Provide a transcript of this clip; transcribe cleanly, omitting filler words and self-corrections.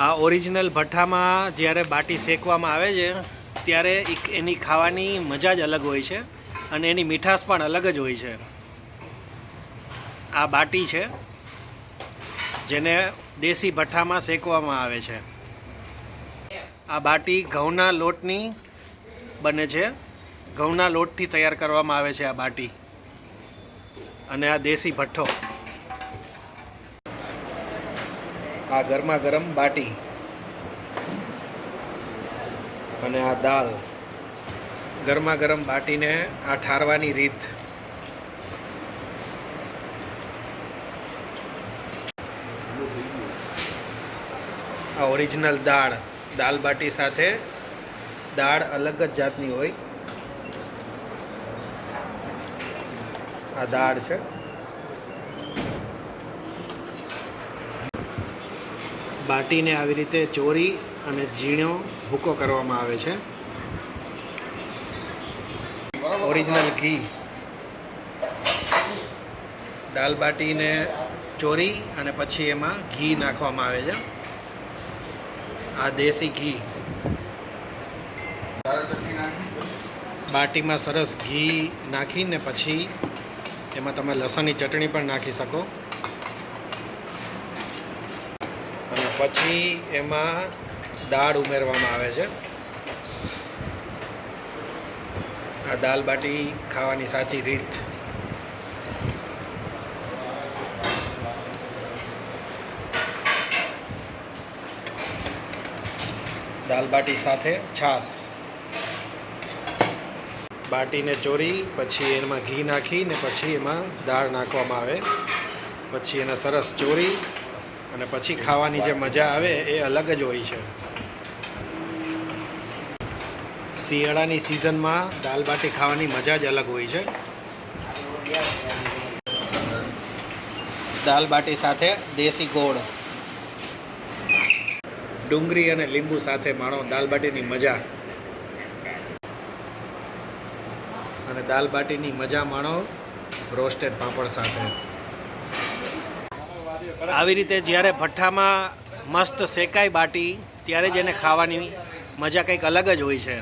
આ ઓરિજિનલ ભઠ્ઠામાં જ્યારે બાટી શેકવામાં આવે છે ત્યારે એની ખાવાની મજા જ અલગ હોય છે અને એની મીઠાશ પણ અલગ જ હોય છે. આ બાટી છે જેને દેશી ભઠ્ઠામાં શેકવામાં આવે છે. આ બાટી ઘઉંના લોટની બને છે. ઘઉંના લોટથી તૈયાર કરવામાં આવે છે આ બાટી અને આ દેશી ભઠ્ઠો. આ ગરમા ગરમ બાટી અને આ દાલ. ગરમા ગરમ બાટીને આ ઠારવાની રીત. આ ઓરિજિનલ દાળ. દાલ બાટી સાથે દાળ અલગ જ જાતની હોય. આ દાળ છે. બાટીને આવી રીતે ચોરી અને ઝીણો ભૂકો કરવામાં આવે છે. ઓરિજિનલ ઘી. દાલ બાટીને ચોરી અને પછી એમાં ઘી નાખવામાં આવે છે. આ દેશી ઘી. બાટીમાં સરસ ઘી નાખીને પછી એમાં તમે લસણની ચટણી પણ નાખી શકો અને પછી એમાં દાળ ઉમેરવામાં આવે છે. આ દાલ બાટી ખાવાની સાચી રીત. દાલ બાટી સાથે છાશ. બાટીને ચોરી પછી એમાં ઘી નાખી ને પછી એમાં દાળ નાખવામાં આવે. પછી એને સરસ ચોરી અને પછી ખાવાની જે મજા આવે એ અલગ જ હોય છે. શિયાળાની સિઝનમાં દાલ બાટી ખાવાની મજા જ અલગ હોય છે. દાલ બાટી સાથે દેશી ગોળ. ડુંગળી અને લીંબુ સાથે માણો દાલ બાટીની મજા. અને દાલ બાટીની મજા માણો રોસ્ટેડ પાપડ સાથે. આવી રીતે જ્યારે ભઠ્ઠામાં મસ્ત શેકાય બાટી ત્યારે જ એને ખાવાની મજા કંઈક અલગ જ હોય છે.